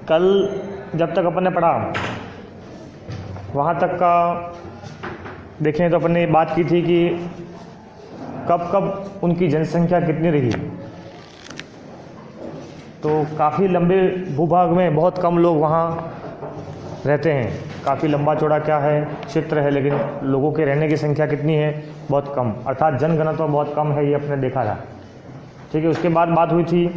कल जब तक अपन ने पढ़ा वहाँ तक का देखें तो अपन ने बात की थी कि कब कब उनकी जनसंख्या कितनी रही। तो काफ़ी लंबे भूभाग में बहुत कम लोग वहाँ रहते हैं। काफ़ी लंबा चौड़ा क्या है क्षेत्र है, लेकिन लोगों के रहने की संख्या कितनी है, बहुत कम, अर्थात जनघनत्व बहुत कम है, ये अपने देखा था। ठीक है, उसके बाद बात हुई थी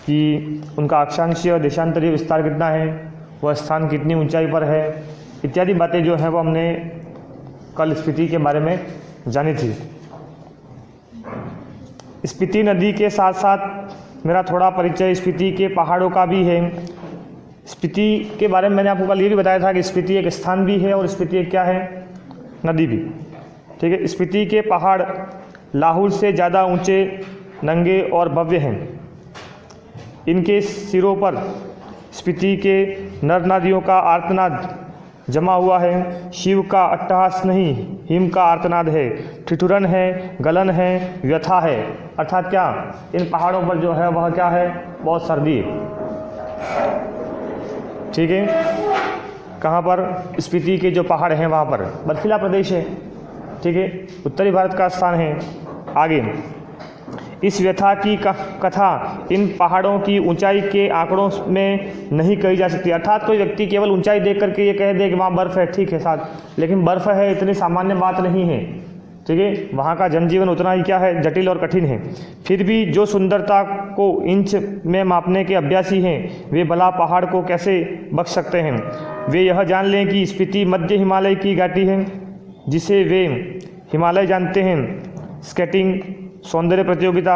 कि उनका अक्षांशीय और देशांतरीय विस्तार कितना है, वह स्थान कितनी ऊंचाई पर है, इत्यादि बातें जो है वो हमने कल स्पीति के बारे में जानी थी। स्पीति नदी के साथ साथ मेरा थोड़ा परिचय स्पीति के पहाड़ों का भी है। स्पीति के बारे में मैंने आपको कल ये भी बताया था कि स्पीति एक स्थान भी है और स्पीति एक क्या है, नदी भी। ठीक है, स्पीति के पहाड़ लाहुल से ज़्यादा ऊंचे, नंगे और भव्य हैं। इनके सिरों पर स्पीति के नर नारियों का आर्तनाद जमा हुआ है। शिव का अट्टहास नहीं, हिम का आर्तनाद है, ठिठुरन है, गलन है, व्यथा है। अर्थात क्या, इन पहाड़ों पर जो है वह क्या है, बहुत सर्दी है। ठीक है, कहाँ पर, स्पीति के जो पहाड़ हैं वहाँ पर बर्फीला प्रदेश है। ठीक है, उत्तरी भारत का स्थान है। आगे इस व्यथा की कथा इन पहाड़ों की ऊंचाई के आंकड़ों में नहीं कही जा सकती। अर्थात कोई व्यक्ति केवल ऊंचाई देख करके ये कह दे कि वहाँ बर्फ़ है, ठीक है साथ, लेकिन बर्फ़ है इतनी सामान्य बात नहीं है। ठीक है, वहाँ का जनजीवन उतना ही क्या है, जटिल और कठिन है। फिर भी जो सुंदरता को इंच में मापने के अभ्यासी हैं, वे भला पहाड़ को कैसे बख्श सकते हैं। वे यह जान लें कि स्पीति मध्य हिमालय की घाटी है, जिसे वे हिमालय जानते हैं। स्केटिंग, सौंदर्य प्रतियोगिता,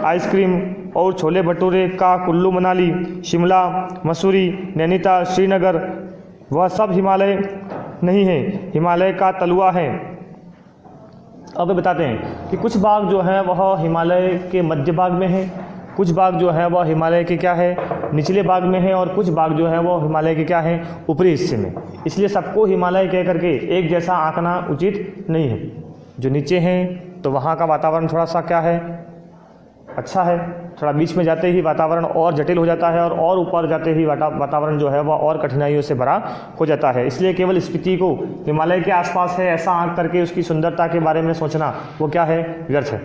आइसक्रीम और छोले भटूरे का कुल्लू मनाली, शिमला, मसूरी, नैनीताल, श्रीनगर, वह सब हिमालय नहीं है, हिमालय का तलुआ है। अब बताते हैं कि कुछ भाग जो है वह हिमालय के मध्य भाग में है, कुछ भाग जो है वह हिमालय के क्या है, निचले भाग में है, और कुछ भाग जो है वह हिमालय के क्या है, ऊपरी हिस्से में। इसलिए सबको हिमालय कह करके एक जैसा आंकना उचित नहीं है। जो नीचे हैं तो वहाँ का वातावरण थोड़ा सा क्या है, अच्छा है, थोड़ा बीच में जाते ही वातावरण और जटिल हो जाता है, और ऊपर जाते ही वातावरण जो है वह और कठिनाइयों से भरा हो जाता है। इसलिए केवल स्पीति को हिमालय के आसपास है ऐसा आंक करके उसकी सुंदरता के बारे में सोचना वो क्या है, व्यर्थ है।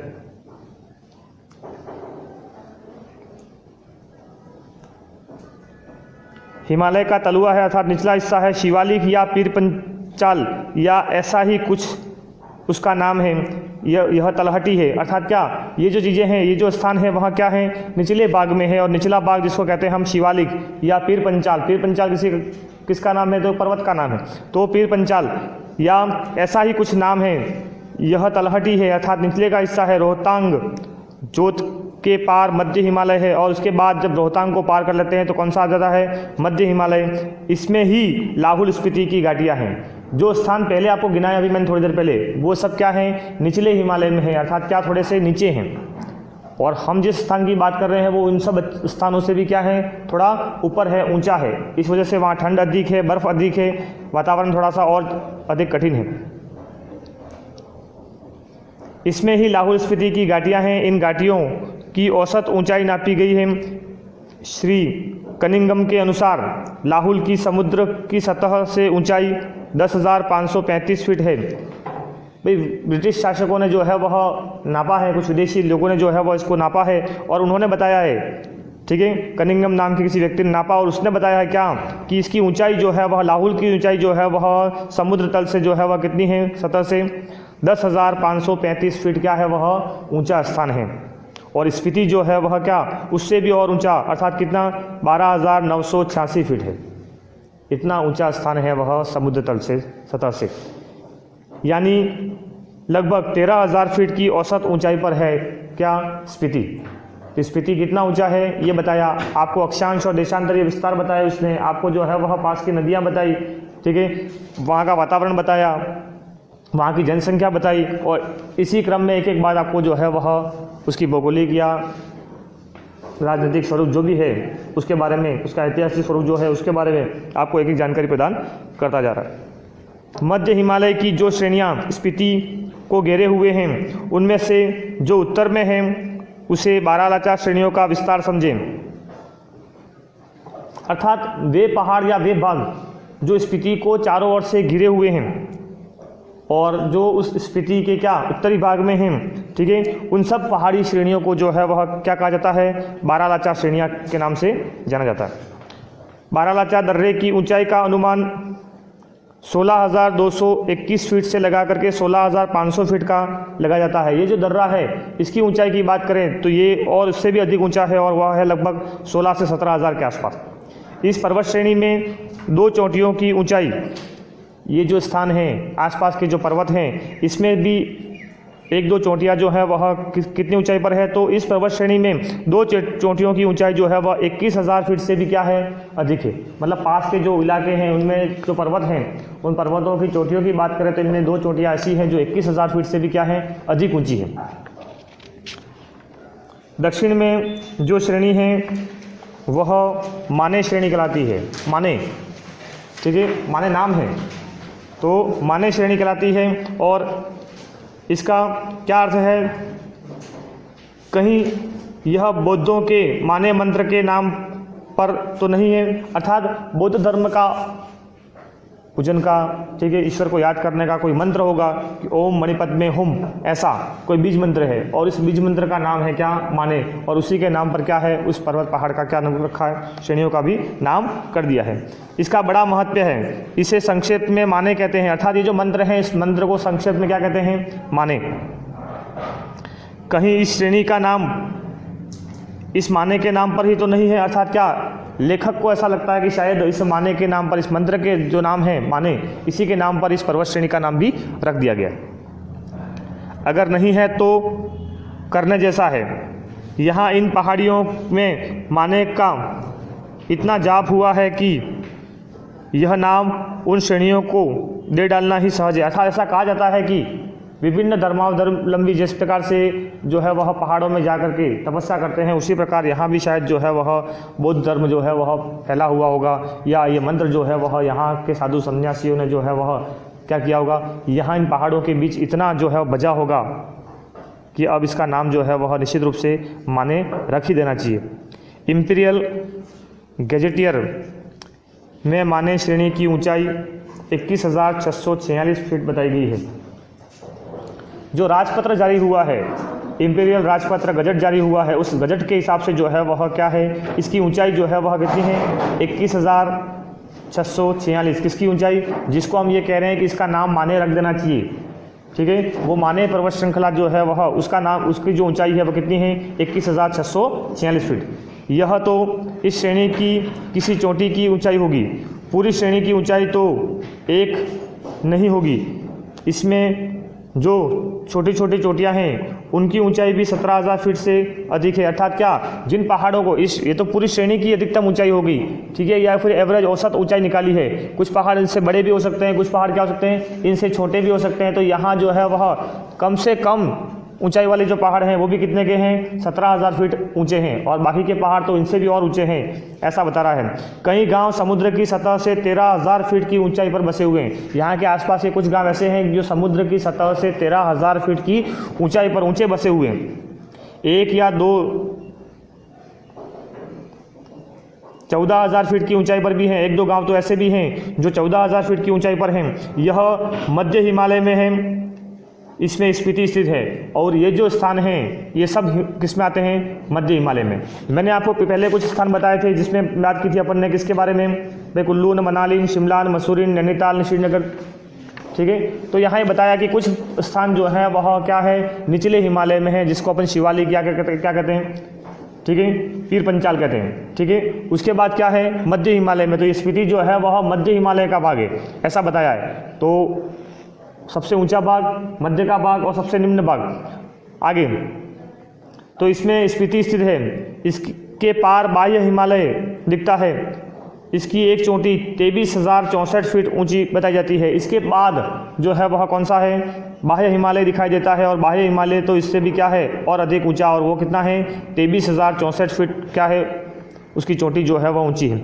हिमालय का तलुआ है अर्थात निचला हिस्सा है, शिवालिक या पीर पंचाल या ऐसा ही कुछ उसका नाम है। यह तलहटी है, अर्थात क्या, ये जो चीज़ें हैं, ये जो स्थान है वहाँ क्या है, निचले भाग में है, और निचला भाग जिसको कहते हैं हम शिवालिक या पीर पंचाल। पीर पंचाल किसका नाम है, तो पर्वत का नाम है, तो पीर पंचाल या ऐसा ही कुछ नाम है। यह तलहटी है अर्थात निचले का हिस्सा है। रोहतांग जोत के पार मध्य हिमालय है, और उसके बाद जब रोहतांग को पार कर लेते हैं तो कौन सा आ जाता है, मध्य हिमालय। इसमें ही लाहुल स्पीति की घाटियाँ हैं। जो स्थान पहले आपको गिनाया अभी मैंने थोड़ी देर पहले, वो सब क्या है, निचले हिमालय में है, अर्थात क्या, थोड़े से नीचे हैं। और हम जिस स्थान की बात कर रहे हैं वो इन सब स्थानों से भी क्या है, थोड़ा ऊपर है, ऊंचा है। इस वजह से वहाँ ठंड अधिक है, बर्फ़ अधिक है, वातावरण थोड़ा सा और अधिक कठिन है। इसमें ही लाहुल स्पीति की घाटियाँ हैं। इन घाटियों की औसत ऊंचाई नापी गई है। श्री कनिंगम के अनुसार लाहुल की समुद्र की सतह से ऊंचाई 10,535 फीट है। भाई ब्रिटिश शासकों ने जो है वह नापा है, कुछ विदेशी लोगों ने जो है वह इसको नापा है और उन्होंने बताया है। ठीक है, कनिंगम नाम के किसी व्यक्ति ने नापा और उसने बताया है क्या, कि इसकी ऊंचाई जो है वह, लाहुल की ऊंचाई जो है वह समुद्र तल से जो है वह कितनी है, सतह से 10,535 फीट क्या है, वह ऊंचा स्थान है। और स्पीति जो है वह क्या, उससे भी और ऊंचा, अर्थात कितना, 12,986 फीट है। इतना ऊंचा स्थान है वह समुद्र तल से, सतह से, यानी लगभग 13,000 फीट की औसत ऊंचाई पर है क्या, स्पीति। तो स्पीति कितना ऊंचा है ये बताया आपको, अक्षांश और देशांतरीय विस्तार बताया उसने आपको, जो है वह पास की नदियाँ बताई। ठीक है, वहाँ का वातावरण बताया, वहाँ की जनसंख्या बताई, और इसी क्रम में एक एक बात आपको जो है वह उसकी भौगोलिक या राजनीतिक स्वरूप जो भी है उसके बारे में, उसका ऐतिहासिक स्वरूप जो है उसके बारे में आपको एक एक जानकारी प्रदान करता जा रहा है। मध्य हिमालय की जो श्रेणियाँ स्पीति को घेरे हुए हैं, उनमें से जो उत्तर में है उसे 12 लाचार श्रेणियों का विस्तार समझें। अर्थात वे पहाड़ या वे भाग जो स्पीति को चारों ओर से घिरे हुए हैं और जो उस स्पीति के क्या उत्तरी भाग में हैं, ठीक है, उन सब पहाड़ी श्रेणियों को जो है वह क्या कहा जाता है, बारालाचा श्रेणियाँ के नाम से जाना जाता है। बारालाचा दर्रे की ऊंचाई का अनुमान 16,221 फीट से लगा करके 16,500 फीट का लगाया जाता है। ये जो दर्रा है इसकी ऊंचाई की बात करें तो ये और इससे भी अधिक ऊंचा है और वह है लगभग 16 से 17,000 के आसपास। इस पर्वत श्रेणी में 2 चोटियों की ऊंचाई, ये जो स्थान हैं आसपास के जो पर्वत हैं इसमें भी 1-2 चोटियाँ जो है वह कितनी ऊंचाई पर है, तो इस पर्वत श्रेणी में 2 चोटियों की ऊंचाई जो है वह 21,000 फीट से भी क्या है, अधिक है। मतलब पास के जो इलाके हैं उनमें जो पर्वत हैं उन पर्वतों की चोटियों की बात करें तो इनमें 2 चोटियाँ ऐसी हैं जो 21,000 फीट से भी क्या है, अधिक ऊंची है। दक्षिण में जो श्रेणी है वह माने श्रेणी कहलाती है। माने, ठीक है, माने नाम है तो माने श्रेणी कहलाती है। और इसका क्या अर्थ है, कहीं यह बौद्धों के माने मंत्र के नाम पर तो नहीं है, अर्थात बौद्ध धर्म का पूजन का, ठीक है, ईश्वर को याद करने का कोई मंत्र होगा कि ओम मणिपद्मे हुम, ऐसा कोई बीज मंत्र है और इस बीज मंत्र का नाम है क्या, माने, और उसी के नाम पर क्या है, उस पर्वत पहाड़ का क्या नाम रखा है, श्रेणियों का भी नाम कर दिया है। इसका बड़ा महत्व है, इसे संक्षेप में माने कहते हैं, अर्थात ये जो मंत्र है इस मंत्र को संक्षेप में क्या कहते हैं, माने। कहीं इस श्रेणी का नाम इस माने के नाम पर ही तो नहीं है, अर्थात क्या लेखक को ऐसा लगता है कि शायद इस माने के नाम पर, इस मंत्र के जो नाम है माने, इसी के नाम पर इस पर्वत श्रेणी का नाम भी रख दिया गया। अगर नहीं है तो करने जैसा है। यहाँ इन पहाड़ियों में माने का इतना जाप हुआ है कि यह नाम उन श्रेणियों को दे डालना ही सहज है। अर्थात ऐसा कहा जाता है कि विभिन्न धर्मावलंबी जिस प्रकार से जो है वह पहाड़ों में जा कर के तपस्या करते हैं, उसी प्रकार यहाँ भी शायद जो है वह बौद्ध धर्म जो है वह फैला हुआ होगा, या ये मंत्र जो है वह यहाँ के साधु सन्यासियों ने जो है वह क्या किया होगा, यहाँ इन पहाड़ों के बीच इतना जो है बजा होगा कि अब इसका नाम जो है वह निश्चित रूप से माने रख ही देना चाहिए। इम्पीरियल गैजेटियर में माने श्रेणी की ऊंचाई 21,646 फीट बताई गई है। जो राजपत्र जारी हुआ है, इंपीरियल राजपत्र गजट जारी हुआ है, उस गजट के हिसाब से जो है वह क्या है, इसकी ऊंचाई जो है वह कितनी है, 21,646। किसकी ऊंचाई, जिसको हम ये कह रहे हैं कि इसका नाम माने रख देना चाहिए, ठीक है, वो माने पर्वत श्रृंखला जो है वह उसका नाम, उसकी जो ऊंचाई है वह कितनी है, 21,646 फीट। यह तो इस श्रेणी की किसी चोटी की ऊंचाई होगी, पूरी श्रेणी की ऊंचाई तो एक नहीं होगी। इसमें जो छोटी छोटी चोटियां हैं उनकी ऊंचाई भी 17,000 फीट से अधिक है। अर्थात क्या, जिन पहाड़ों को ये तो पूरी श्रेणी की अधिकतम ऊंचाई होगी, ठीक है, या फिर एवरेज औसत ऊंचाई निकाली है। कुछ पहाड़ इनसे बड़े भी हो सकते हैं, कुछ पहाड़ क्या हो सकते हैं, इनसे छोटे भी हो सकते हैं। तो यहाँ जो है वह कम से कम ऊंचाई वाले जो पहाड़ हैं वो भी कितने के हैं, 17,000 फीट ऊंचे हैं, और बाकी के पहाड़ तो इनसे भी और ऊंचे हैं, ऐसा बता रहा है। कई गांव समुद्र की सतह से 13,000 फीट की ऊंचाई पर बसे हुए हैं। यहाँ के आसपास के कुछ गांव ऐसे हैं जो समुद्र की सतह से 13,000 फीट की ऊंचाई पर ऊंचे बसे हुए हैं। 1 या 2 14,000 फीट की ऊंचाई पर भी हैं। 1-2 गांव तो ऐसे भी हैं जो 14,000 फीट की ऊंचाई पर हैं। यह मध्य हिमालय में है, इसमें स्पीति स्थित है। और ये जो स्थान हैं ये सब किस में आते हैं, मध्य हिमालय में। मैंने आपको पहले कुछ स्थान बताए थे जिसमें बात की थी अपन ने, किसके बारे में, भाई कुल्लू, मनाली, शिमला, मसूरी, नैनीताल, श्रीनगर, ठीक है। तो यहाँ ये बताया कि कुछ स्थान जो है वह क्या है, निचले हिमालय में है, जिसको अपन शिवालिक क्या कहते हैं, ठीक है, पीर पंचाल कहते हैं, ठीक है। उसके बाद क्या है, मध्य हिमालय में, तो ये स्पीति जो है वह मध्य हिमालय का भाग है, ऐसा बताया है। तो सबसे ऊंचा भाग, मध्य का भाग और सबसे निम्न भाग आगे, तो इसमें स्पीति स्थित है। इसके पार बाह्य हिमालय दिखता है। इसकी एक चोटी 23,064 फीट ऊंची बताई जाती है। इसके बाद जो है वह कौन सा है, बाह्य हिमालय दिखाई देता है, और बाह्य हिमालय तो इससे भी क्या है, और अधिक ऊंचा, और वो कितना है, 23,064 फीट क्या है, उसकी चोटी जो है वह ऊंची है।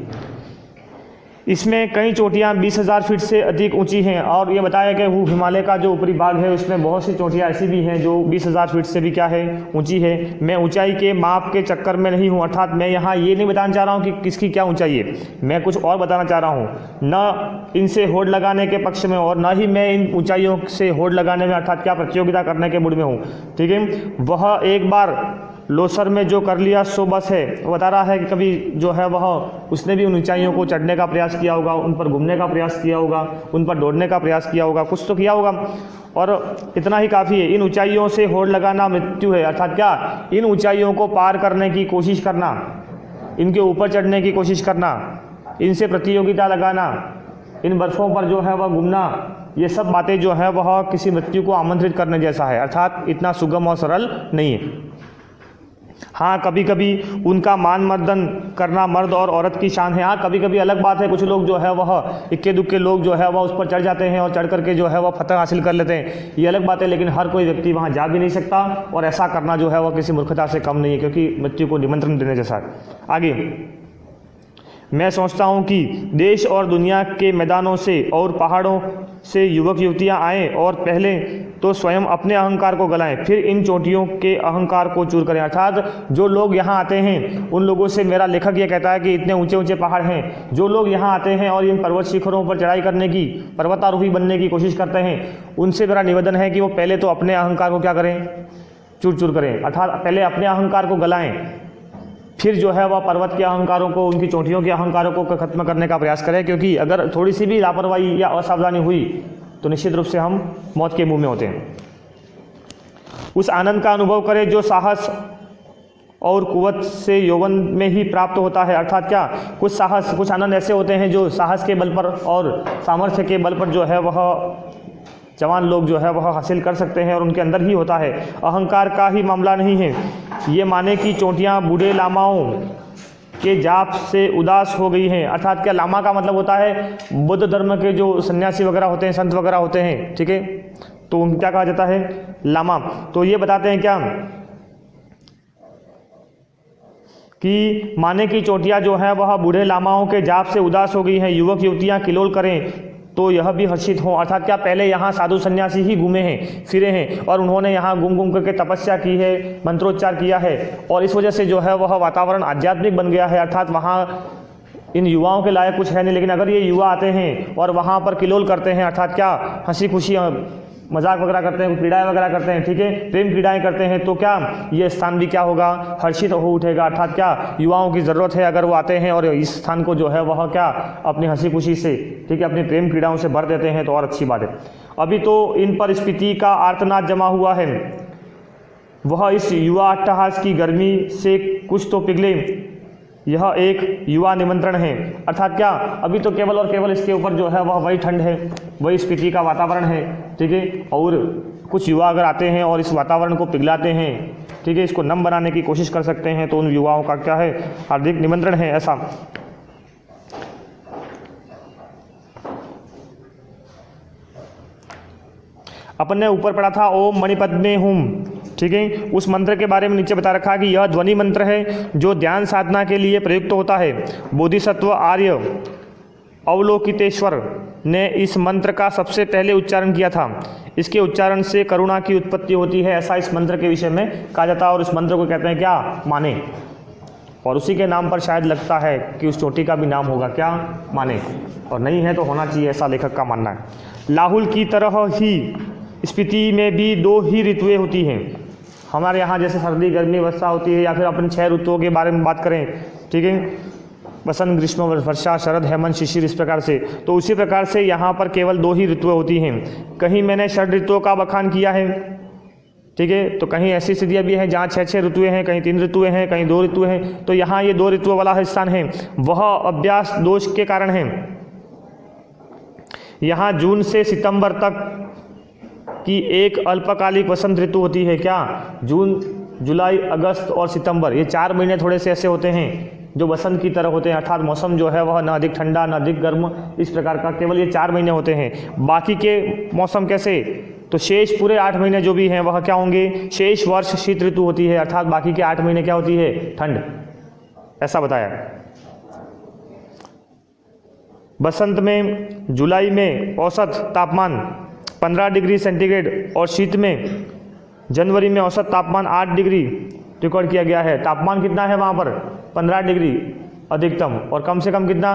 इसमें कई चोटियाँ 20,000 फीट से अधिक ऊंची हैं और ये बताया कि वो हिमालय का जो ऊपरी भाग है उसमें बहुत सी चोटियाँ ऐसी भी हैं जो 20,000 फीट से भी क्या है, ऊंची है। मैं ऊंचाई के माप के चक्कर में नहीं हूँ, अर्थात मैं यहाँ ये नहीं बताना चाह रहा हूँ कि किसकी क्या ऊंचाई है, मैं कुछ और बताना चाह रहा हूँ। न इनसे होड़ लगाने के पक्ष में और न ही मैं इन ऊंचाइयों से होड़ लगाने में अर्थात क्या प्रतियोगिता करने के मूड में हूँ, ठीक है। वह एक बार लोसर में जो कर लिया सो बस है। वो बता रहा है कि कभी जो है वह उसने भी उन ऊंचाइयों को चढ़ने का प्रयास किया होगा, उन पर घूमने का प्रयास किया होगा, उन पर दौड़ने का प्रयास किया होगा, कुछ तो किया होगा और इतना ही काफ़ी है। इन ऊंचाइयों से होड़ लगाना मृत्यु है, अर्थात क्या, इन ऊंचाइयों को पार करने की कोशिश करना, इनके ऊपर चढ़ने की कोशिश करना, इनसे प्रतियोगिता लगाना, इन बर्फ़ों पर जो है वह घूमना, ये सब बातें जो है वह किसी मृत्यु को आमंत्रित करने जैसा है, अर्थात इतना सुगम और सरल नहीं है। हाँ, कभी कभी उनका मान मर्दन करना मर्द और औरत की शान है। हाँ, कभी कभी अलग बात है, कुछ लोग जो है वह इक्के दुक्के लोग जो है वह उस पर चढ़ जाते हैं और चढ़ करके जो है वह फतह हासिल कर लेते हैं, ये अलग बात है। लेकिन हर कोई व्यक्ति वहाँ जा भी नहीं सकता और ऐसा करना जो है वह किसी मूर्खता से कम नहीं है, क्योंकि मृत्यु को निमंत्रण देने जैसा है। आगे, मैं सोचता हूँ कि देश और दुनिया के मैदानों से और पहाड़ों से युवक युवतियाँ आएँ और पहले तो स्वयं अपने अहंकार को गलाएं, फिर इन चोटियों के अहंकार को चूर करें। अर्थात जो लोग यहाँ आते हैं उन लोगों से मेरा लेखक ये कहता है कि इतने ऊंचे ऊंचे पहाड़ हैं, जो लोग यहाँ आते हैं और इन पर्वत शिखरों पर चढ़ाई करने की, पर्वतारोही बनने की कोशिश करते हैं, उनसे मेरा निवेदन है कि वो पहले तो अपने अहंकार को क्या करें, चूर चूर करें। अर्थात पहले अपने अहंकार को गलाएं, फिर जो है वह पर्वत के अहंकारों को, उनकी चोटियों के अहंकारों को खत्म करने का प्रयास करें, क्योंकि अगर थोड़ी सी भी लापरवाही या असावधानी हुई तो निश्चित रूप से हम मौत के मुंह में होते हैं। उस आनंद का अनुभव करें जो साहस और कुवत से यौवन में ही प्राप्त होता है। अर्थात क्या, कुछ साहस, कुछ आनंद ऐसे होते हैं जो साहस के बल पर और सामर्थ्य के बल पर जो है वह जवान लोग जो है वह हासिल कर सकते हैं और उनके अंदर ही होता है। अहंकार का ही मामला नहीं है ये माने कि चोटियाँ बूढ़े लामाओं के जाप से उदास हो गई हैं। अर्थात क्या, लामा का मतलब होता है बुद्ध धर्म के जो सन्यासी वगैरह होते हैं, संत वगैरह होते हैं, ठीक है, तो उनको क्या कहा जाता है, लामा। तो ये बताते हैं क्या कि माने की चोटियाँ जो है वह बूढ़े लामाओं के जाप से उदास हो गई हैं, युवक युवतियाँ किलोल करें तो यह भी हर्षित हों। अर्थात क्या, पहले यहाँ साधु सन्यासी ही घूमे हैं, फिरे हैं और उन्होंने यहाँ घूम घूम करके तपस्या की है, मंत्रोच्चार किया है और इस वजह से जो है वह वातावरण आध्यात्मिक बन गया है। अर्थात वहाँ इन युवाओं के लायक कुछ है नहीं, लेकिन अगर ये युवा आते हैं और वहाँ पर किलोल करते हैं, अर्थात क्या, हंसी खुशी मजाक वगैरह करते हैं, क्रीड़ाएँ वगैरह करते हैं, ठीक है, प्रेम क्रीड़ाएँ करते हैं, तो क्या ये स्थान भी क्या होगा, हर्षित हो उठेगा। अर्थात क्या, युवाओं की ज़रूरत है अगर वो आते हैं और इस स्थान को जो है वह क्या अपनी हंसी खुशी से, ठीक है, अपनी प्रेम क्रीड़ाओं से भर देते हैं तो और अच्छी बात है। अभी तो इन पर स्फीति का आर्तनाद जमा हुआ है, वह इस युवा अट्टहास की गर्मी से कुछ तो पिघले, यह एक युवा निमंत्रण है। अर्थात क्या, अभी तो केवल और केवल इसके ऊपर जो है वह वही ठंड है, वही स्फीति का वातावरण है, ठीक है, और कुछ युवा अगर आते हैं और इस वातावरण को पिघलाते हैं, ठीक है, इसको नम बनाने की कोशिश कर सकते हैं, तो उन युवाओं का क्या है, हार्दिक निमंत्रण है। ऐसा अपन ऊपर पढ़ा था ओम मणिपद्मे हुम, ठीक है, उस मंत्र के बारे में नीचे बता रखा है कि यह ध्वनि मंत्र है जो ध्यान साधना के लिए प्रयुक्त होता है। बोधिसत्व आर्य अवलोकितेश्वर ने इस मंत्र का सबसे पहले उच्चारण किया था। इसके उच्चारण से करुणा की उत्पत्ति होती है, ऐसा इस मंत्र के विषय में कहा जाता है और इस मंत्र को कहते हैं क्या, माने, और उसी के नाम पर शायद लगता है कि उस चोटी का भी नाम होगा क्या, माने, और नहीं है तो होना चाहिए, ऐसा लेखक का मानना है। लाहुल की तरह ही स्पीति में भी दो ही ऋतुएं होती हैं। हमारे यहाँ जैसे सर्दी गर्मी वर्षा होती है, या फिर अपन 6 ऋतुओं के बारे में बात करें, ठीक है, बसंत ग्रीष्म वर्षा शरद हेमंत शिशिर, इस प्रकार से, तो उसी प्रकार से यहाँ पर केवल 2 ही ऋतुएं होती हैं। कहीं मैंने 6 ऋतुओं का बखान किया है, ठीक है, तो कहीं ऐसी स्थितियाँ भी हैं जहाँ 6 ऋतुएं हैं, कहीं 3 ऋतुएं हैं, कहीं 2 ऋतुएं हैं, तो यहाँ ये 2 ऋतुओं वाला स्थान है, वह अभ्यास दोष के कारण है। यहाँ जून से सितंबर तक की एक अल्पकालिक वसंत ऋतु होती है। क्या, जून जुलाई अगस्त और सितंबर, ये 4 महीने थोड़े से ऐसे होते हैं जो बसंत की तरह होते हैं, अर्थात मौसम जो है वह न अधिक ठंडा न अधिक गर्म, इस प्रकार का केवल ये 4 महीने होते हैं। बाकी के मौसम कैसे, तो शेष पूरे 8 महीने जो भी हैं वह क्या होंगे, शेष वर्ष शीत ऋतु होती है, अर्थात बाकी के 8 महीने क्या होती है, ठंड, ऐसा बताया। बसंत में जुलाई में औसत तापमान 15 डिग्री सेंटीग्रेड और शीत में जनवरी में औसत तापमान 8 डिग्री रिकॉर्ड किया गया है। तापमान कितना है वहाँ पर? 15 डिग्री अधिकतम और कम से कम कितना?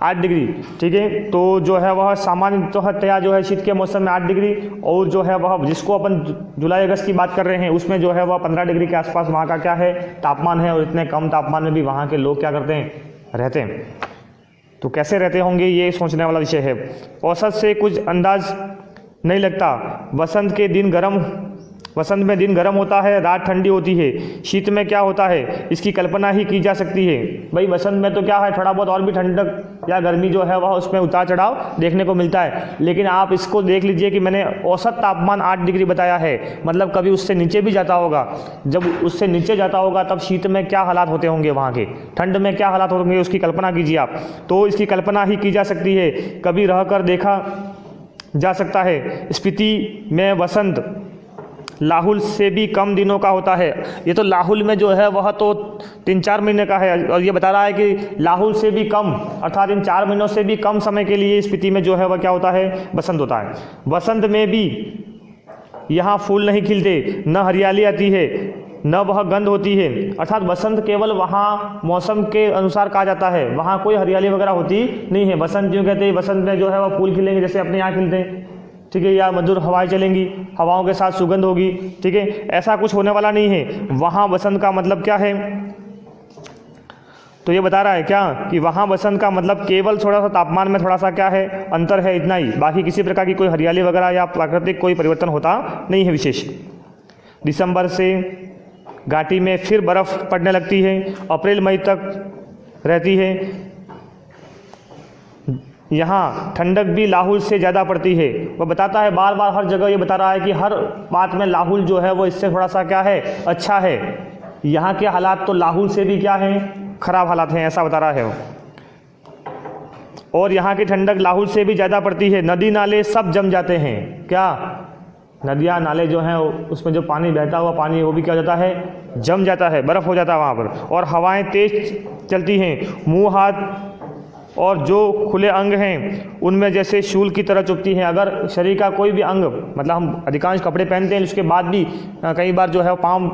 8 डिग्री। ठीक है, तो जो है वह सामान्यतः जो है शीत के मौसम में 8 डिग्री, और जो है वह जिसको अपन जुलाई अगस्त की बात कर रहे हैं उसमें जो है वह 15 डिग्री के आसपास वहाँ का क्या है? तापमान है। और इतने कम तापमान में भी वहाँ के लोग क्या करते हैं? रहते हैं। तो कैसे रहते होंगे ये सोचने वाला विषय है। औसत से कुछ अंदाज नहीं लगता। बसंत में दिन गर्म होता है, रात ठंडी होती है। शीत में क्या होता है इसकी कल्पना ही की जा सकती है। भाई बसंत में तो क्या है, थोड़ा बहुत और भी ठंडक या गर्मी जो है वह उसमें उतार चढ़ाव देखने को मिलता है। लेकिन आप इसको देख लीजिए कि मैंने औसत तापमान 8 डिग्री बताया है, मतलब कभी उससे नीचे भी जाता होगा। जब उससे नीचे जाता होगा तब शीत में क्या हालात होते होंगे, वहाँ के ठंड में क्या हालात होंगे, उसकी कल्पना कीजिए आप। तो इसकी कल्पना ही की जा सकती है, कभी रह कर देखा जा सकता है। स्पीति में बसंत लाहुल से भी कम दिनों का होता है। ये तो लाहुल में जो है वह तो 3-4 महीने का है, और ये बता रहा है कि लाहुल से भी कम अर्थात इन 4 महीनों से भी कम समय के लिए स्पीति में जो है वह क्या होता है? बसंत होता है। बसंत में भी यहाँ फूल नहीं खिलते, न हरियाली आती है, न वह गंध होती है। अर्थात बसंत केवल वहाँ मौसम के अनुसार कहा जाता है, वहाँ कोई हरियाली वगैरह होती नहीं है। बसंत क्यों कहते हैं? बसंत में जो है वह फूल खिलेंगे जैसे अपने यहाँ खिलते हैं, ठीक है, या मधुर हवाएं चलेंगी, हवाओं के साथ सुगंध होगी, ठीक है, ऐसा कुछ होने वाला नहीं है। वहाँ बसंत का मतलब क्या है? तो ये बता रहा है क्या कि वहाँ बसंत का मतलब केवल थोड़ा सा तापमान में थोड़ा सा क्या है? अंतर है, इतना ही। बाकी किसी प्रकार की कोई हरियाली वगैरह या प्राकृतिक कोई परिवर्तन होता नहीं है विशेष। दिसंबर से घाटी में फिर बर्फ़ पड़ने लगती है, अप्रैल मई तक रहती है। यहाँ ठंडक भी लाहुल से ज़्यादा पड़ती है। वह बताता है बार बार हर जगह ये बता रहा है कि हर बात में लाहुल जो है वो इससे थोड़ा सा क्या है? अच्छा है। यहाँ के हालात तो लाहुल से भी क्या हैं? खराब हालात हैं, ऐसा बता रहा है वो। और यहाँ की ठंडक लाहुल से भी ज़्यादा पड़ती है। नदी नाले सब जम जाते हैं। क्या? नदियाँ नाले जो हैं उसमें जो पानी बहता हुआ पानी वो भी क्या हो जाता है? जम जाता है, बर्फ़ हो जाता है वहाँ पर। और हवाएं तेज चलती हैं, मुँह हाथ और जो खुले अंग हैं उनमें जैसे शूल की तरह चुभती हैं। अगर शरीर का कोई भी अंग, मतलब हम अधिकांश कपड़े पहनते हैं, उसके बाद भी कई बार जो है पाँव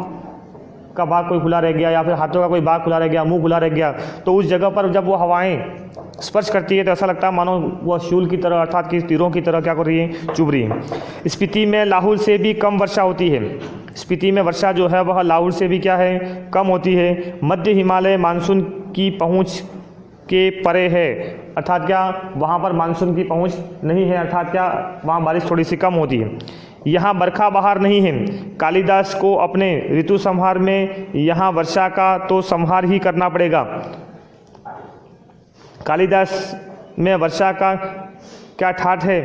का भाग कोई खुला रह गया या फिर हाथों का कोई भाग खुला रह गया, मुंह खुला रह गया, तो उस जगह पर जब वो हवाएं स्पर्श करती है तो ऐसा लगता है मानो वह शूल की तरह अर्थात कि तीरों की तरह क्या कर रही है? चुभ रही है। स्पीति में लाहुल से भी कम वर्षा होती है। स्पीति में वर्षा जो है वह लाहुल से भी क्या है? कम होती है। मध्य हिमालय मानसून की पहुँच के परे है, अर्थात क्या वहाँ पर मानसून की पहुँच नहीं है, अर्थात क्या वहाँ बारिश थोड़ी सी कम होती है। यहाँ बरखा बहार नहीं है। कालिदास को अपने ऋतु संहार में यहाँ वर्षा का तो संहार ही करना पड़ेगा। कालिदास में वर्षा का क्या ठाठ है?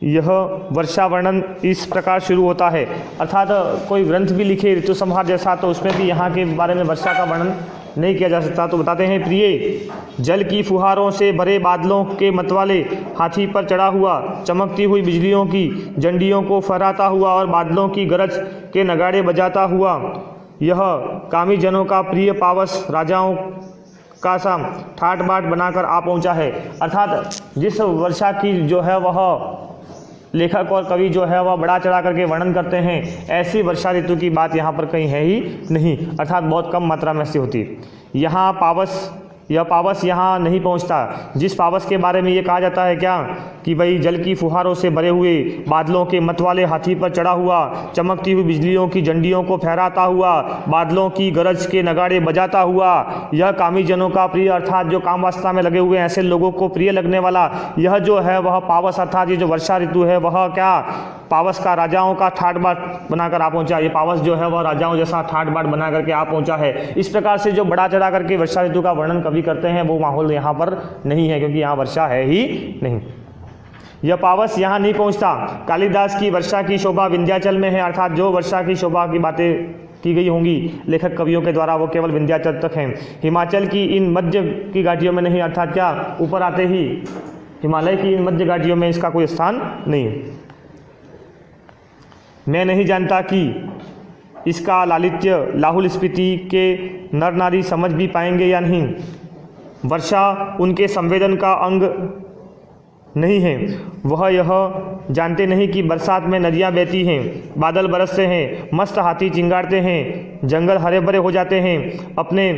यह वर्षा वर्णन इस प्रकार शुरू होता है, अर्थात कोई ग्रंथ भी लिखे ऋतु संहार जैसा तो उसमें भी यहाँ के बारे में वर्षा का वर्णन नहीं किया जा सकता। तो बताते हैं, प्रिय जल की फुहारों से भरे बादलों के मतवाले हाथी पर चढ़ा हुआ, चमकती हुई बिजलियों की झंडियों को फहराता हुआ और बादलों की गरज के नगाड़े बजाता हुआ, यह कामी जनों का प्रिय पावस राजाओं का सा ठाट बाट बनाकर आ पहुँचा है। अर्थात जिस वर्षा की जो है वह लेखक और कवि जो है वह बड़ा चढ़ा करके वर्णन करते हैं, ऐसी वर्षा ऋतु की बात यहाँ पर कहीं है ही नहीं, अर्थात बहुत कम मात्रा में ऐसी होती है। यहाँ पावस यहाँ नहीं पहुँचता। जिस पावस के बारे में ये कहा जाता है क्या कि भाई जल की फुहारों से भरे हुए, बादलों के मतवाले हाथी पर चढ़ा हुआ, चमकती हुई बिजलियों की झंडियों को फहराता हुआ, बादलों की गरज के नगाड़े बजाता हुआ, यह कामी जनों का प्रिय, अर्थात जो काम वास्ता में लगे हुए ऐसे लोगों को प्रिय लगने वाला यह जो है वह पावस, अर्थात ये जो वर्षा ऋतु है वह क्या पावस का राजाओं का ठाट बाट बनाकर आ पहुँचा। ये पावस जो है वह राजाओं जैसा ठाट बाट बना करके आ पहुँचा है। इस प्रकार से जो बड़ा चढ़ा करके वर्षा ऋतु का वर्णन कवि करते हैं वो माहौल यहाँ पर नहीं है, क्योंकि यहाँ वर्षा है ही नहीं। यह पावस यहाँ नहीं पहुँचता। कालिदास की वर्षा की शोभा विंध्याचल में है, अर्थात जो वर्षा की शोभा की बातें की गई होंगी लेखक कवियों के द्वारा वो केवल विंध्याचल तक हैं। हिमाचल की इन मध्य की घाटियों में नहीं, अर्थात क्या ऊपर आते ही हिमालय की इन मध्य घाटियों में इसका कोई स्थान नहीं है। मैं नहीं जानता कि इसका लालित्य लाहुल स्पीति के नर नारी समझ भी पाएंगे या नहीं। वर्षा उनके संवेदन का अंग नहीं है। वह यह जानते नहीं कि बरसात में नदियाँ बहती हैं, बादल बरसते हैं, मस्त हाथी चिंगारते हैं, जंगल हरे भरे हो जाते हैं, अपने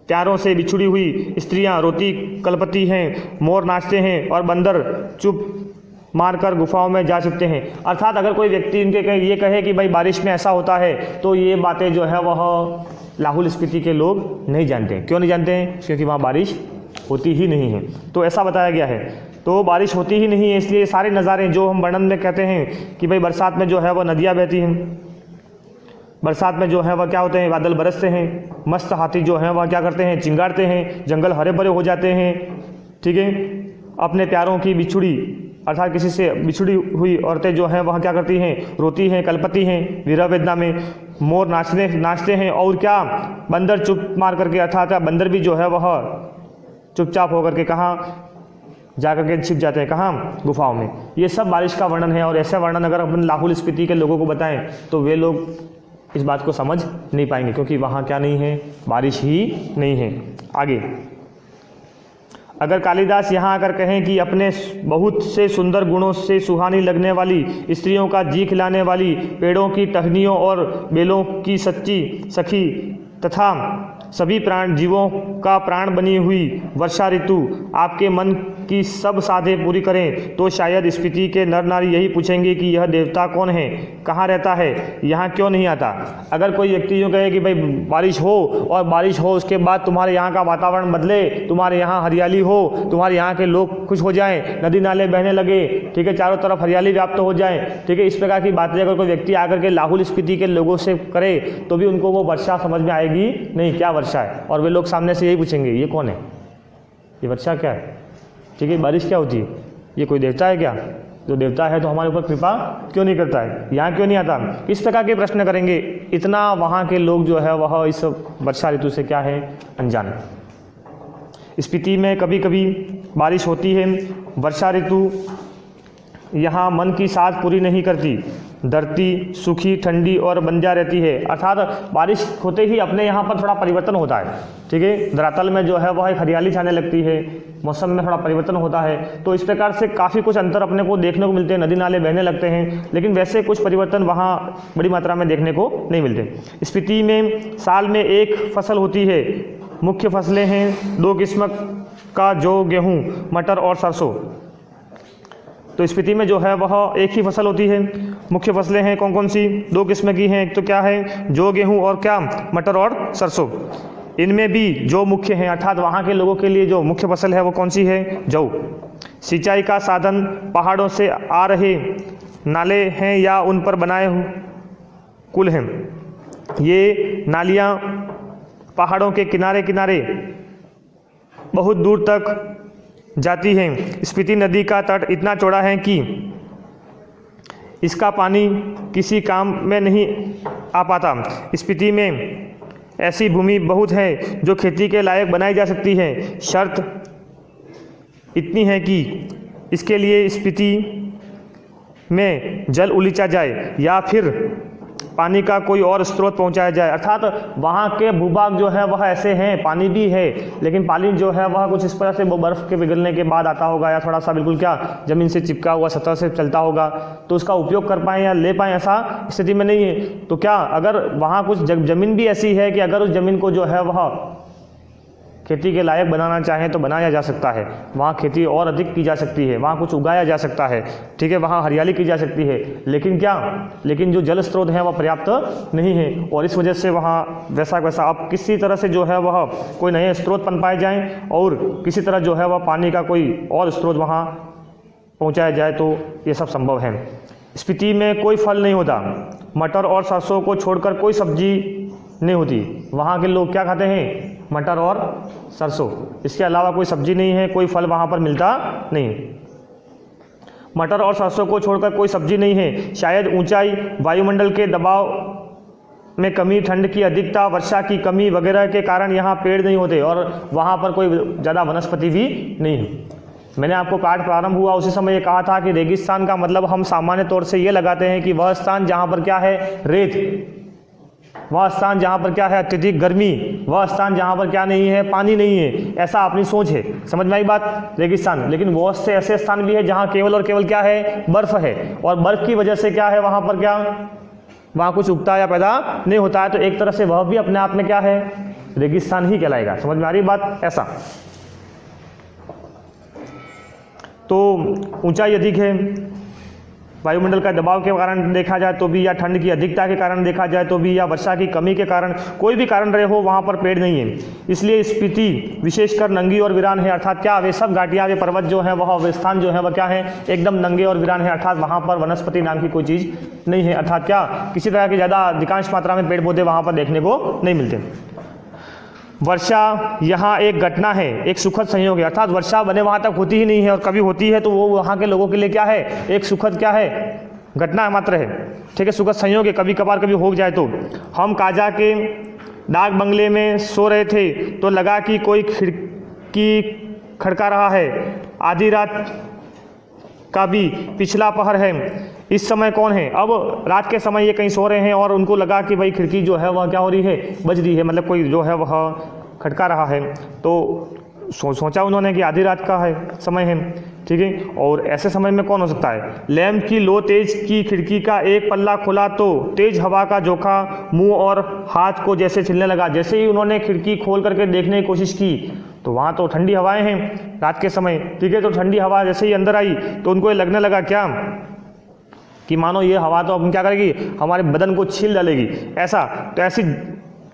प्यारों से बिछुड़ी हुई स्त्रियां रोती कलपती हैं, मोर नाचते हैं और बंदर चुप मारकर गुफाओं में जा चुकते हैं। अर्थात अगर कोई व्यक्ति इनके ये कहे कि भाई बारिश में ऐसा होता है, तो ये बातें जो है वह लाहौल स्पीति के लोग नहीं जानते। क्यों नहीं जानते हैं? क्योंकि वहाँ बारिश होती ही नहीं है। तो ऐसा बताया गया है। तो बारिश होती ही नहीं है, इसलिए सारे नज़ारे जो हम वर्णन में कहते हैं कि भाई बरसात में जो है वह नदियाँ बहती हैं, बरसात में जो है वह क्या होते हैं, बादल बरसते हैं, मस्त हाथी जो है वह क्या करते हैं, चिंगारते हैं, जंगल हरे भरे हो जाते हैं, ठीक है। अपने प्यारों की बिछुड़ी अर्थात किसी से बिछुड़ी हुई औरतें जो हैं वह क्या करती हैं, रोती हैं, कलपती हैं विरह वेदना में, मोर नाचते हैं और क्या, बंदर चुप मार करके अर्थात बंदर भी जो है वह चुपचाप होकर के कहाँ जा करके छिप जाते हैं, कहाँ, गुफाओं में। ये सब बारिश का वर्णन है। और ऐसा वर्णन अगर अपन लाहौल स्पीति के लोगों को बताएं तो वे लोग इस बात को समझ नहीं पाएंगे, क्योंकि वहाँ क्या नहीं है, बारिश ही नहीं है। आगे अगर कालिदास यहाँ आकर कहें कि अपने बहुत से सुंदर गुणों से सुहानी लगने वाली स्त्रियों का जी खिलाने वाली, पेड़ों की टहनियों और बेलों की सच्ची सखी तथा सभी प्राण जीवों का प्राण बनी हुई वर्षा ऋतु आपके मन की सब साधे पूरी करें, तो शायद स्पीति के नर नारी यही पूछेंगे कि यह देवता कौन है, कहाँ रहता है, यहाँ क्यों नहीं आता। अगर कोई व्यक्ति यूँ कहे कि भाई बारिश हो और बारिश हो उसके बाद तुम्हारे यहाँ का वातावरण बदले, तुम्हारे यहाँ हरियाली हो, तुम्हारे यहाँ के लोग खुश हो जाएं, नदी नाले बहने लगे, ठीक है, चारों तरफ हरियाली व्याप्त हो जाए, ठीक है, इस प्रकार की बातें अगर कोई व्यक्ति आकर के लाहौल स्पीति के लोगों से करे तो भी उनको वो वर्षा समझ में आएगी नहीं, क्या वर्षा है। और वे लोग सामने से यही पूछेंगे ये कौन है, ये वर्षा क्या है, ठीक है, बारिश क्या होती है, ये कोई देवता है क्या, जो देवता है तो हमारे ऊपर कृपा क्यों नहीं करता है, यहाँ क्यों नहीं आता। इस प्रकार के प्रश्न करेंगे। इतना वहाँ के लोग जो है वह इस वर्षा ऋतु से क्या है, अनजान। स्पीति में कभी कभी बारिश होती है। वर्षा ऋतु यहाँ मन की साध पूरी नहीं करती, धरती सूखी ठंडी और बंजर रहती है। अर्थात बारिश होते ही अपने यहाँ पर थोड़ा परिवर्तन होता है, ठीक है, धरातल में जो है वह एक हरियाली छाने लगती है, मौसम में थोड़ा परिवर्तन होता है। तो इस प्रकार से काफ़ी कुछ अंतर अपने को देखने को मिलते हैं, नदी नाले बहने लगते हैं, लेकिन वैसे कुछ परिवर्तन वहाँ बड़ी मात्रा में देखने को नहीं मिलते। स्पीति में साल में एक फसल होती है। मुख्य फसलें हैं 2 किस्म का, जौ गेहूँ मटर और सरसों। तो स्पीति में जो है वह एक ही फसल होती है। मुख्य फसलें हैं कौन कौन सी, 2 किस्म की हैं, एक तो क्या है, जौ गेहूँ और क्या, मटर और सरसों। इनमें भी जो मुख्य हैं अर्थात वहाँ के लोगों के लिए जो मुख्य फसल है वो कौन सी है, जौ। सिंचाई का साधन पहाड़ों से आ रहे नाले हैं या उन पर बनाए कुल हैं। ये नालियाँ पहाड़ों के किनारे किनारे बहुत दूर तक जाती हैं। स्पीति नदी का तट इतना चौड़ा है कि इसका पानी किसी काम में नहीं आ पाता। स्पीति में ऐसी भूमि बहुत है जो खेती के लायक बनाई जा सकती है, शर्त इतनी है कि इसके लिए स्पीति में जल उलीचा जाए या फिर पानी का कोई और स्रोत पहुंचाया जाए। अर्थात वहाँ के भूभाग जो है वह ऐसे हैं, पानी भी है, लेकिन पानी जो है वह कुछ इस तरह से वो बर्फ़ के पिघलने के बाद आता होगा या थोड़ा सा बिल्कुल क्या ज़मीन से चिपका हुआ सतह से चलता होगा, तो उसका उपयोग कर पाएँ या ले पाएँ ऐसा स्थिति में नहीं है। तो क्या अगर वहाँ कुछ ज़मीन भी ऐसी है कि अगर उस ज़मीन को जो है वह खेती के लायक बनाना चाहें तो बनाया जा सकता है, वहाँ खेती और अधिक की जा सकती है, वहाँ कुछ उगाया जा सकता है, ठीक है, वहाँ हरियाली की जा सकती है, लेकिन जो जल स्रोत है वह पर्याप्त नहीं है और इस वजह से वहाँ वैसा अब किसी तरह से जो है वह कोई नए स्रोत बन पाए जाएँ और किसी तरह जो है वह पानी का कोई और स्रोत वहाँ पहुँचाया जाए तो ये सब संभव है। स्पीति में कोई फल नहीं होता, मटर और सरसों को छोड़कर कोई सब्जी नहीं होती। वहाँ के लोग क्या खाते हैं, मटर और सरसों, इसके अलावा कोई सब्जी नहीं है, कोई फल वहाँ पर मिलता नहीं। मटर और सरसों को छोड़कर कोई सब्जी नहीं है। शायद ऊंचाई, वायुमंडल के दबाव में कमी, ठंड की अधिकता, वर्षा की कमी वगैरह के कारण यहाँ पेड़ नहीं होते और वहाँ पर कोई ज़्यादा वनस्पति भी नहीं है। मैंने आपको पाठ प्रारंभ हुआ उसी समय ये कहा था कि रेगिस्तान का मतलब हम सामान्य तौर से ये लगाते हैं कि वह स्थान जहाँ पर क्या है, रेत, वह स्थान जहाँ पर क्या है अत्यधिक गर्मी, वह स्थान जहाँ पर क्या नहीं है पानी नहीं है, ऐसा अपनी सोच है। समझ में आई बात? रेगिस्तान। लेकिन बहुत से ऐसे स्थान भी है जहाँ केवल और केवल क्या है बर्फ है, और बर्फ की वजह से क्या है वहाँ पर क्या वहाँ कुछ उगता या पैदा नहीं होता है, तो एक तरह से वह भी अपने आप में क्या है रेगिस्तान ही कहलाएगा। समझ में आ रही बात? ऐसा। तो ऊंचाई अधिक है, वायुमंडल का दबाव के कारण देखा जाए तो भी, या ठंड की अधिकता के कारण देखा जाए तो भी, या वर्षा की कमी के कारण, कोई भी कारण रहे हो वहाँ पर पेड़ नहीं है। इसलिए स्पीति विशेषकर नंगी और वीरान है, अर्थात क्या वे सब घाटियाँ वे पर्वत जो है वह स्थान जो है वह क्या है एकदम नंगे और वीरान है, अर्थात वहाँ पर वनस्पति नाम की कोई चीज़ नहीं है, अर्थात क्या किसी तरह की ज़्यादा अधिकांश मात्रा में पेड़ पौधे वहाँ पर देखने को नहीं मिलते। वर्षा यहाँ एक घटना है, एक सुखद संयोग है, अर्थात वर्षा बने वहाँ तक होती ही नहीं है, और कभी होती है तो वो वहाँ के लोगों के लिए क्या है एक सुखद क्या है घटना मात्र है। ठीक है, सुखद संयोग है, कभी कभार कभी हो जाए तो। हम काजा के डाक बंगले में सो रहे थे तो लगा कि कोई खिड़की खड़का रहा है। आधी रात का भी पिछला पहर है, इस समय कौन है? अब रात के समय ये कहीं सो रहे हैं और उनको लगा कि भाई खिड़की जो है वह क्या हो रही है बज रही है, मतलब कोई जो है वह खटका रहा है, तो सोचा उन्होंने कि आधी रात का है समय है। ठीक है, और ऐसे समय में कौन हो सकता है? लैंप की लो तेज की खिड़की का एक पल्ला खुला तो तेज हवा का झोंका मुंह और हाथ को जैसे छिलने लगा। जैसे ही उन्होंने खिड़की खोल करके देखने की कोशिश की तो वहाँ तो ठंडी हवाएं हैं रात के समय। ठीक है, तो ठंडी हवा जैसे ही अंदर आई तो उनको ये लगने लगा क्या कि मानो ये हवा तो अब क्या करेगी हमारे बदन को छील डालेगी, ऐसा। तो ऐसी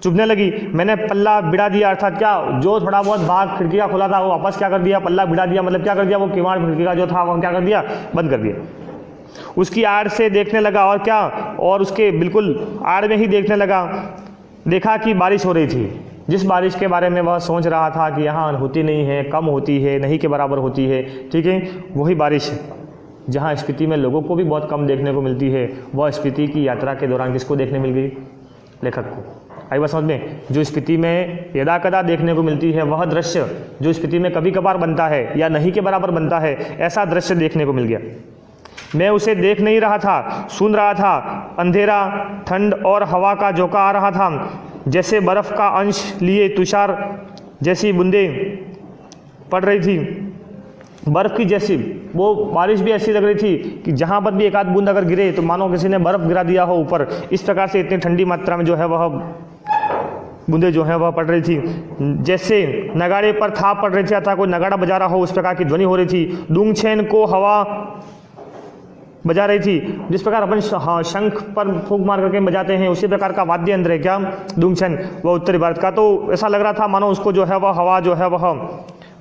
चुभने लगी। मैंने पल्ला बिड़ा दिया, अर्थात क्या जो थोड़ा बहुत भाग खिड़की का खुला था वो वापस क्या कर दिया पल्ला बिड़ा दिया, मतलब क्या कर दिया वो किवाड़ खिड़की का जो था वो क्या कर दिया बंद कर दिया। उसकी आड़ से देखने लगा और क्या, और उसके बिल्कुल आड़ में ही देखने लगा। देखा कि बारिश हो रही थी, जिस बारिश के बारे में वह सोच रहा था कि यहाँ होती नहीं है, कम होती है, नहीं के बराबर होती है। ठीक है, वही बारिश है जहाँ स्पीति में लोगों को भी बहुत कम देखने को मिलती है। वह स्पीति की यात्रा के दौरान किसको देखने मिल गई? लेखक को। आई बात समझ में? जो स्पीति में यदा कदा देखने को मिलती है वह दृश्य जो स्पीति में कभी कभार बनता है या नहीं के बराबर बनता है, ऐसा दृश्य देखने को मिल गया। मैं उसे देख नहीं रहा था, सुन रहा था। अंधेरा, ठंड और हवा का झोंका आ रहा था, जैसे बर्फ का अंश लिए तुषार जैसी बूंदें पड़ रही थी, बर्फ की जैसी। वो बारिश भी ऐसी लग रही थी कि जहाँ पर भी एक आध बूंद अगर गिरे तो मानो किसी ने बर्फ गिरा दिया हो ऊपर। इस प्रकार से इतनी ठंडी मात्रा में जो है वह बूंदे जो है वह पड़ रही थी, जैसे नगाड़े पर थाप पड़ रही थी अथवा कोई नगाड़ा बजा रहा हो उस प्रकार की ध्वनि हो रही थी। दूंगछेन को हवा बजा रही थी, जिस प्रकार अपन शंख पर फूंक मार करके बजाते हैं उसी प्रकार का वाद्य यंत्र है क्या दूंगछेन, वह उत्तरी भारत का। तो ऐसा लग रहा था मानो उसको जो है वह हवा जो है वह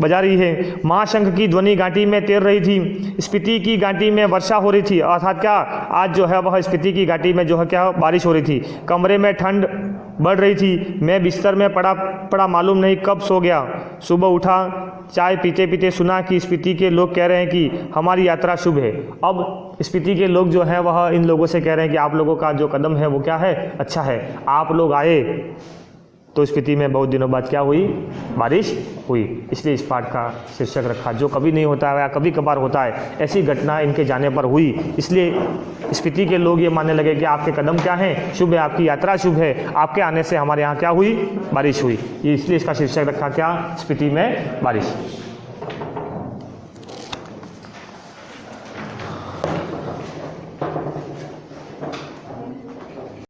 बजा रही है। महाशंख की ध्वनि घाटी में तैर रही थी। स्पीति की घाटी में वर्षा हो रही थी, अर्थात क्या आज जो है वह स्पीति की घाटी में जो है क्या बारिश हो रही थी। कमरे में ठंड बढ़ रही थी। मैं बिस्तर में पड़ा मालूम नहीं कब सो गया। सुबह उठा, चाय पीते पीते सुना कि स्पीति के लोग कह रहे हैं कि हमारी यात्रा शुभ है। अब स्पीति के लोग जो हैं वह इन लोगों से कह रहे हैं कि आप लोगों का जो कदम है वो क्या है अच्छा है, आप लोग आए। तो स्पीति में बहुत दिनों बाद क्या हुई बारिश हुई। इसलिए इस पाठ का शीर्षक रखा जो कभी नहीं होता है या कभी कभार होता है, ऐसी घटना इनके जाने पर हुई। इसलिए स्पीति के लोग ये मानने लगे कि आपके कदम क्या हैं शुभ है, आपकी यात्रा शुभ है, आपके आने से हमारे यहाँ क्या हुई बारिश हुई। इसलिए इसका शीर्षक रखा क्या स्पीति में बारिश।